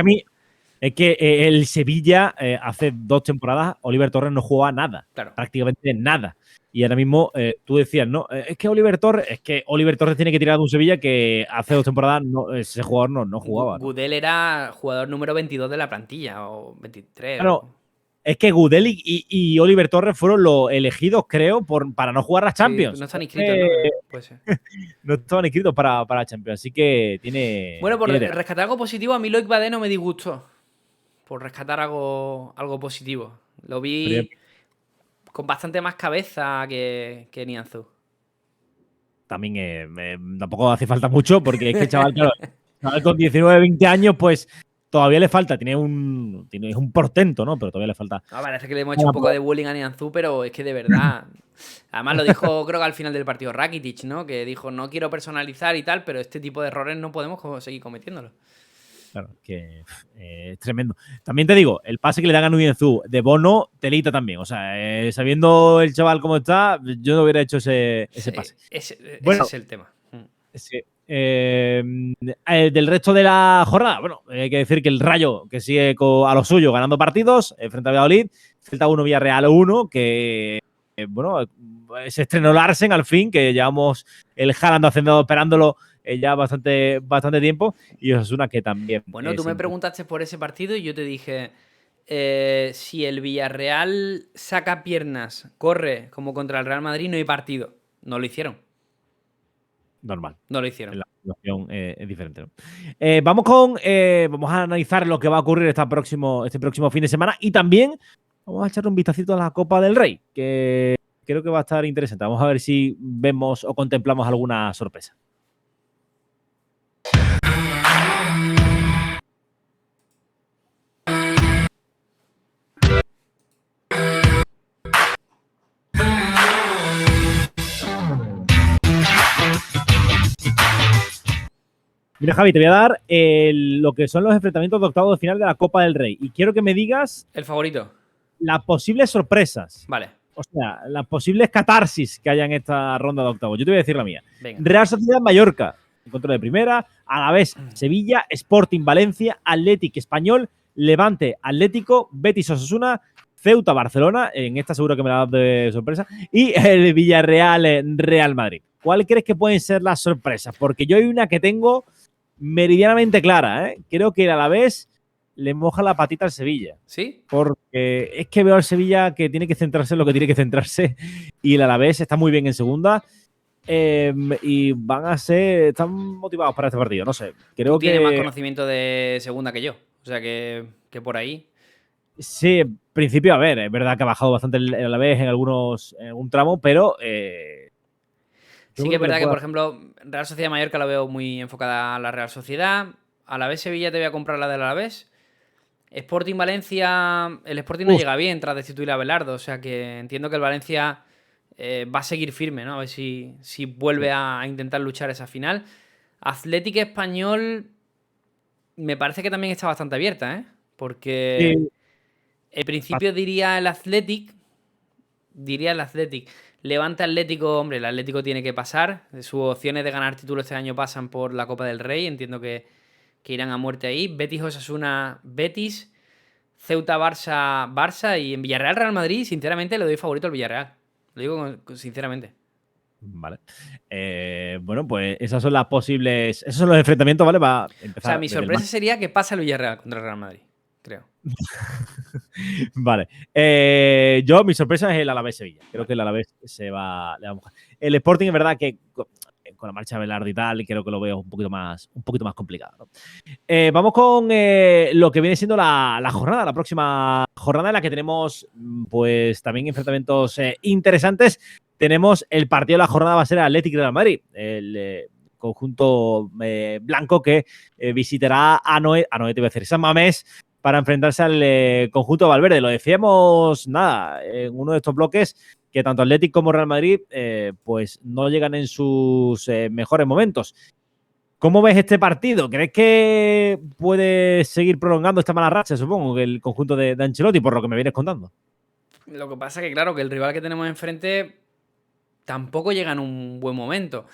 Es que el Sevilla hace 2 temporadas Oliver Torres no jugaba nada. Claro. Prácticamente nada. Y ahora mismo tú decías, no, es que Oliver Torres tiene que tirar de un Sevilla que hace 2 temporadas ese jugador no jugaba. Gudel era jugador número 22 de la plantilla, o 23. Claro, es que Gudel y Oliver Torres fueron los elegidos, creo, para no jugar las Champions. Sí, no están inscritos, ¿no? Puede ser. No estaban inscritos para la Champions, así que tiene... Bueno, por tiene rescatar algo positivo, a mí Loic Badé no me disgustó. por rescatar algo positivo. Lo Pero vi con bastante más cabeza que Nianzú. también tampoco hace falta mucho porque es que el chaval, claro, el chaval con 19, 20 años, pues todavía le falta, es un portento, ¿no? Pero todavía le falta. No, parece que le hemos hecho un poco de bullying a Nianzú, pero es que de verdad. Además lo dijo, creo que al final del partido Rakitic, ¿no? Que dijo, no quiero personalizar y tal, pero este tipo de errores no podemos seguir cometiéndolos. Claro, que es tremendo. También te digo, el pase que le dan a Nuyenzu de Bono, telita también. O sea, sabiendo el chaval cómo está, yo no hubiera hecho ese pase. Ese Bueno, es el tema. sí. Del resto de la jornada, bueno, hay que decir que el Rayo, que sigue a lo suyo ganando partidos, frente a Valladolid, Celta 1, Villarreal 1, que, bueno, se estrenó Larsen al fin, que llevamos el Haaland hacendado esperándolo ya bastante tiempo, y Osasuna que también. Bueno, tú me preguntaste por ese partido y yo te dije, si el Villarreal saca piernas, corre como contra el Real Madrid, no hay partido. No lo hicieron. Normal. No lo hicieron. La situación es diferente, ¿no? Vamos a analizar lo que va a ocurrir este próximo fin de semana y también vamos a echar un vistacito a la Copa del Rey, que creo que va a estar interesante. Vamos a ver si vemos o contemplamos alguna sorpresa. Mira, Javi, te voy a dar lo que son los enfrentamientos de octavos de final de la Copa del Rey. Y quiero que me digas El favorito. las posibles sorpresas. Vale. O sea, las posibles catarsis que haya en esta ronda de octavos. Yo te voy a decir la mía. Venga. Real Sociedad Mallorca, encuentro de primera. Alavés Sevilla, Sporting Valencia, Athletic Español, Levante Atlético, Betis Osasuna, Ceuta Barcelona. En esta seguro que me la das de sorpresa. Y el Villarreal Real Madrid. ¿Cuál crees que pueden ser las sorpresas? Porque yo hay una que tengo meridianamente clara, ¿eh? Creo que el Alavés le moja la patita al Sevilla. ¿Sí? Porque es que veo al Sevilla que tiene que centrarse en lo que tiene que centrarse y el Alavés está muy bien en segunda y están motivados para este partido, no sé. Creo que tiene más conocimiento de segunda que yo, o sea que por ahí. Sí, en principio, a ver, es verdad que ha bajado bastante el Alavés en algún tramo, pero sí que es verdad que, por ejemplo, Real Sociedad Mallorca la veo muy enfocada a la Real Sociedad. Alavés Sevilla te voy a comprar la del Alavés. Sporting Valencia, el Sporting no llega bien tras destituir a Abelardo, o sea que entiendo que el Valencia va a seguir firme, ¿no? A ver si vuelve a intentar luchar esa final. Atlético Español me parece que también está bastante abierta, ¿eh? Porque en principio diría el Athletic. Levante Atlético, hombre, el Atlético tiene que pasar. Sus opciones de ganar títulos este año pasan por la Copa del Rey. Entiendo que irán a muerte ahí. Betis Osasuna, Betis. Ceuta Barça y en Villarreal Real Madrid, sinceramente le doy favorito al Villarreal. Lo digo sinceramente. Vale. Bueno, pues esas son las posibles. Esos son los enfrentamientos, ¿vale? Va a empezar. O sea, mi sorpresa sería que pase el Villarreal contra el Real Madrid, creo. Vale. Mi sorpresa es el Alavés Sevilla. Creo que el Alavés le va a mojar. El Sporting, es verdad que con la marcha de Velarde y tal, creo que lo veo un poquito más complicado, ¿no? Vamos con lo que viene siendo la jornada, la próxima jornada en la que tenemos pues también enfrentamientos interesantes. Tenemos el partido de la jornada, va a ser el Atlético de Madrid, el conjunto blanco que visitará a Noé, te iba a decir, San Mamés, para enfrentarse al conjunto de Valverde. Lo decíamos, en uno de estos bloques, que tanto Atlético como Real Madrid pues no llegan en sus mejores momentos. ¿Cómo ves este partido? ¿Crees que puede seguir prolongando esta mala racha, supongo, el conjunto de Ancelotti, por lo que me vienes contando? Lo que pasa es que, claro, que el rival que tenemos enfrente tampoco llega en un buen momento.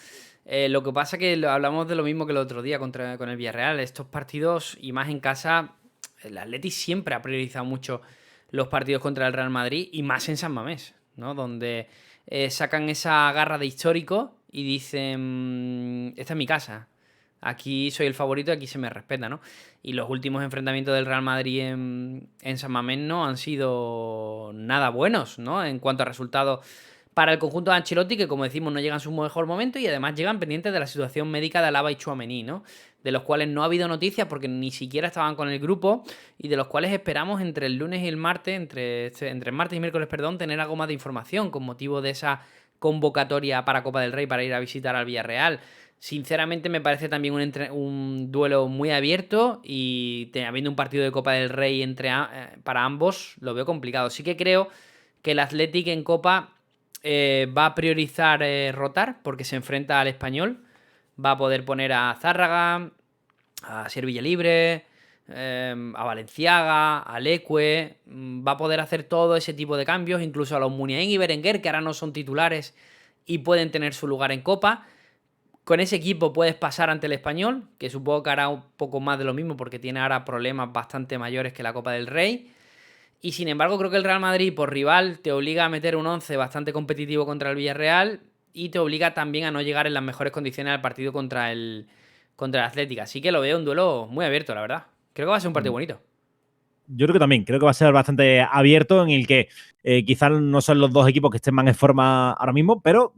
Lo que pasa es que hablamos de lo mismo que el otro día con el Villarreal. Estos partidos, y más en casa, el Atleti siempre ha priorizado mucho los partidos contra el Real Madrid y más en San Mamés, ¿no? Donde sacan esa garra de histórico y dicen, esta es mi casa, aquí soy el favorito y aquí se me respeta, ¿no? Y los últimos enfrentamientos del Real Madrid en San Mamés no han sido nada buenos, ¿no? En cuanto a resultados para el conjunto de Ancelotti, que como decimos no llega en su mejor momento y además llegan pendientes de la situación médica de Alaba y Tchouaméni, ¿no? De los cuales no ha habido noticias porque ni siquiera estaban con el grupo y de los cuales esperamos entre el lunes y el martes, entre el martes y miércoles, perdón, tener algo más de información con motivo de esa convocatoria para Copa del Rey para ir a visitar al Villarreal. Sinceramente me parece también un duelo muy abierto y habiendo un partido de Copa del Rey para ambos, lo veo complicado. Sí que creo que el Athletic en Copa va a priorizar rotar porque se enfrenta al Español. Va a poder poner a Zárraga, a Servilla Libre, a Valenciaga, a Leque. Va a poder hacer todo ese tipo de cambios, incluso a los Muniain y Berenguer, que ahora no son titulares y pueden tener su lugar en Copa. Con ese equipo puedes pasar ante el Español, que supongo que hará un poco más de lo mismo porque tiene ahora problemas bastante mayores que la Copa del Rey. Y sin embargo creo que el Real Madrid por rival te obliga a meter un 11 bastante competitivo contra el Villarreal y te obliga también a no llegar en las mejores condiciones al partido contra el Atlético. Así que lo veo un duelo muy abierto, la verdad. Creo que va a ser un partido bonito. Yo creo que también, creo que va a ser bastante abierto en el que quizás no son los dos equipos que estén más en forma ahora mismo, pero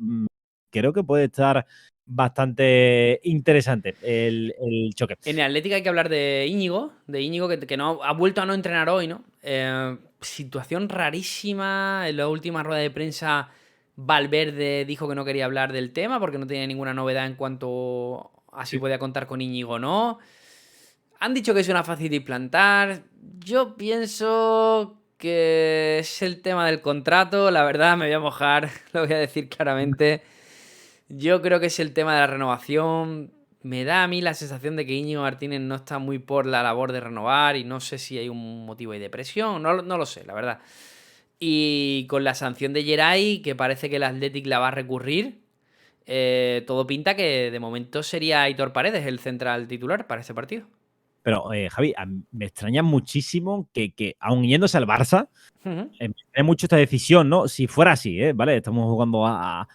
creo que puede estar bastante interesante el choque. En el Atlético hay que hablar de Íñigo que no ha vuelto a no entrenar hoy, ¿no? Situación rarísima. En la última rueda de prensa, Valverde dijo que no quería hablar del tema porque no tenía ninguna novedad en cuanto a si podía contar con Íñigo o no. Han dicho que es una fascitis plantar. Yo pienso que es el tema del contrato. La verdad, me voy a mojar, lo voy a decir claramente. Yo creo que es el tema de la renovación. Me da a mí la sensación de que Íñigo Martínez no está muy por la labor de renovar y no sé si hay un motivo de presión. No lo sé, la verdad. Y con la sanción de Geray, que parece que el Athletic la va a recurrir, todo pinta que de momento sería Aitor Paredes el central titular para este partido. Pero, Javi, me extraña muchísimo que aun yéndose al Barça, me extraña mucho esta decisión, ¿no? Si fuera así, ¿vale? Estamos jugando a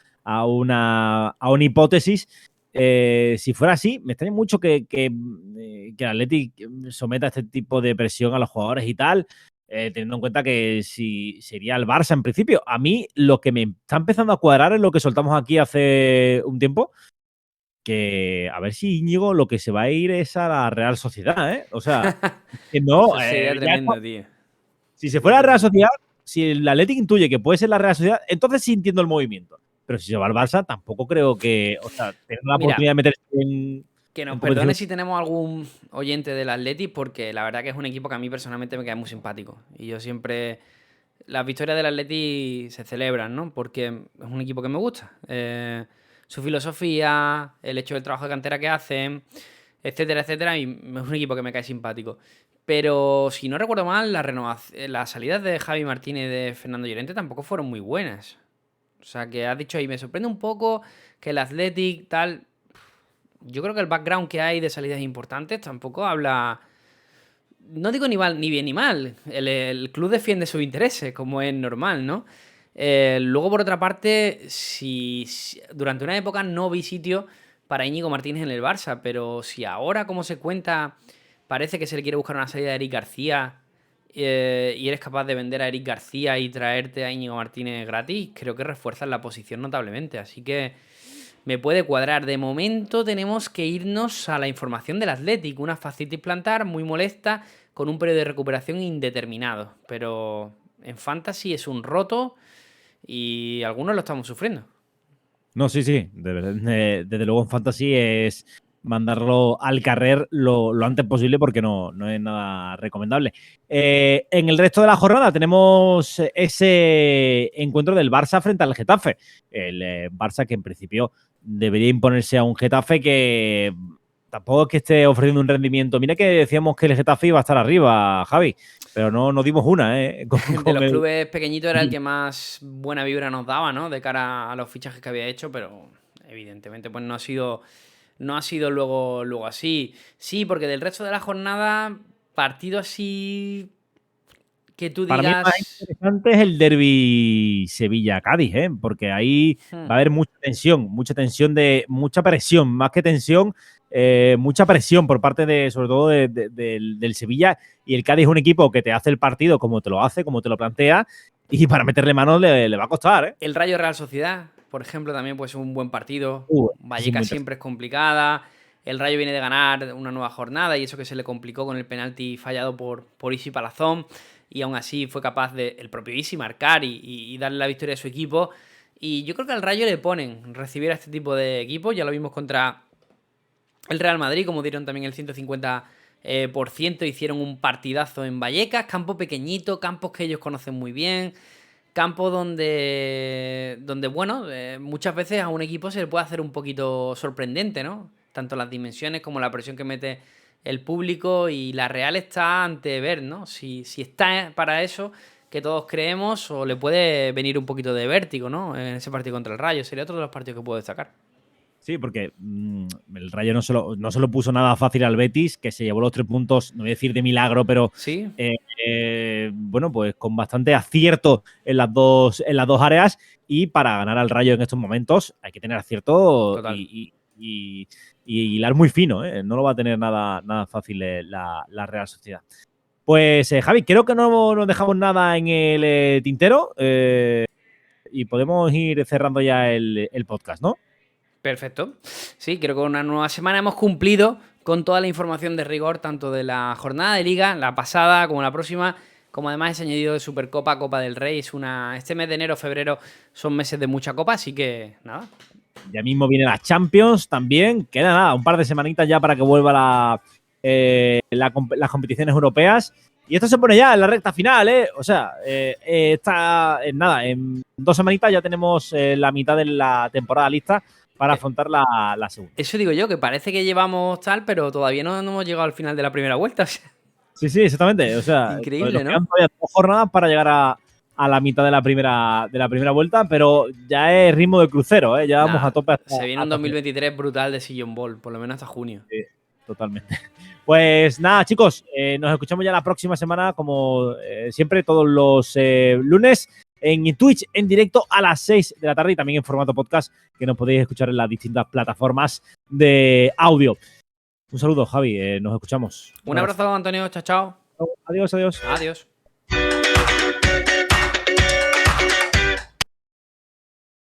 una hipótesis. Si fuera así, me extraña mucho que el Athletic someta este tipo de presión a los jugadores y tal, teniendo en cuenta que si sería el Barça en principio. A mí lo que me está empezando a cuadrar es lo que soltamos aquí hace un tiempo, que a ver si Íñigo lo que se va a ir es a la Real Sociedad, ¿eh? O sea, que no. Eso sería tremendo, tío. Si se fuera a la Real Sociedad, si el Athletic intuye que puede ser la Real Sociedad, entonces sí entiendo el movimiento. Pero si se va al Barça, tampoco creo que, o sea, tener la oportunidad de meterse en... Que nos perdone si tenemos algún oyente del Athletic, porque la verdad que es un equipo que a mí personalmente me cae muy simpático. Y yo siempre... Las victorias del Athletic se celebran, ¿no? Porque es un equipo que me gusta. Su filosofía, el hecho del trabajo de cantera que hacen, etcétera, etcétera. Y es un equipo que me cae simpático. Pero si no recuerdo mal, las salidas de Javi Martínez y de Fernando Llorente tampoco fueron muy buenas. O sea, que has dicho ahí, me sorprende un poco que el Athletic tal... Yo creo que el background que hay de salidas importantes tampoco habla... No digo ni bien ni mal. El club defiende sus intereses, como es normal, ¿no? Luego, por otra parte, si durante una época no vi sitio para Íñigo Martínez en el Barça, pero si ahora, como se cuenta, parece que se le quiere buscar una salida a Eric García y eres capaz de vender a Eric García y traerte a Íñigo Martínez gratis, creo que refuerzas la posición notablemente. Así que me puede cuadrar. De momento tenemos que irnos a la información del Athletic. Una fascitis plantar muy molesta con un periodo de recuperación indeterminado. Pero en Fantasy es un roto y algunos lo estamos sufriendo. No, sí. Desde luego en Fantasy es mandarlo al carrer lo antes posible porque no es nada recomendable. En el resto de la jornada tenemos ese encuentro del Barça frente al Getafe. El Barça que en principio debería imponerse a un Getafe que tampoco es que esté ofreciendo un rendimiento. Mira que decíamos que el Getafe iba a estar arriba, Javi, pero no dimos una, ¿eh? De los clubes pequeñitos era el que más buena vibra nos daba, ¿no? De cara a los fichajes que había hecho, pero evidentemente pues no ha sido luego así. Sí, porque del resto de la jornada, partido así que tú digas... Para mí más interesante es el derbi Sevilla-Cádiz, ¿eh? Porque ahí va a haber mucha tensión, mucha presión, más que tensión, mucha presión por parte de, sobre todo del Sevilla, y el Cádiz es un equipo que te hace el partido como te lo hace, como te lo plantea, y para meterle mano le va a costar, ¿eh? El Rayo Real Sociedad, por ejemplo, también puede ser un buen partido. Vallecas Sí, siempre es complicada. El Rayo viene de ganar una nueva jornada y eso que se le complicó con el penalti fallado por Isi Palazón. Y aún así fue capaz de el propio Isi marcar y darle la victoria a su equipo. Y yo creo que al Rayo le ponen recibir a este tipo de equipos. Ya lo vimos contra el Real Madrid, como dieron también el 150%, hicieron un partidazo en Vallecas, campo pequeñito, campos que ellos conocen muy bien, campo donde bueno, muchas veces a un equipo se le puede hacer un poquito sorprendente, ¿no? Tanto las dimensiones como la presión que mete el público, y la Real está ante ver, ¿no? Si está para eso que todos creemos, o le puede venir un poquito de vértigo, ¿no? En ese partido contra el Rayo, sería otro de los partidos que puedo destacar. Sí, porque el Rayo no se lo puso nada fácil al Betis, que se llevó los 3 puntos, no voy a decir de milagro, pero sí, bueno, pues con bastante acierto en las dos áreas. Y para ganar al Rayo en estos momentos hay que tener acierto y hilar muy fino, ¿eh? No lo va a tener nada fácil la Real Sociedad. Pues Javi, creo que no nos dejamos nada en el tintero y podemos ir cerrando ya el podcast, ¿no? Perfecto. Sí, creo que una nueva semana hemos cumplido con toda la información de rigor, tanto de la jornada de Liga, la pasada como la próxima, como además ese añadido de Supercopa, Copa del Rey. Este mes de enero, febrero son meses de mucha copa, así que nada. Ya mismo viene la Champions también. Queda nada, un par de semanitas ya para que vuelva las competiciones europeas. Y esto se pone ya en la recta final, ¿eh? O sea, está en nada, en 2 semanitas ya tenemos la mitad de la temporada lista para afrontar la segunda. Eso digo yo, que parece que llevamos tal, pero todavía no hemos llegado al final de la primera vuelta. O sea. Sí, exactamente. O sea, increíble, ¿no? Quedan todavía 2 jornadas para llegar a la mitad de la primera vuelta, pero ya es ritmo de crucero, ¿eh? Ya vamos a tope. Se viene un 2023 brutal de Sillon Ball, por lo menos hasta junio. Sí, totalmente. Pues nada, chicos, nos escuchamos ya la próxima semana, como siempre, todos los lunes en Twitch, en directo a las 6 de la tarde, y también en formato podcast, que nos podéis escuchar en las distintas plataformas de audio. Un saludo, Javi, nos escuchamos. Un abrazo, Antonio, chao. Adiós. Adiós.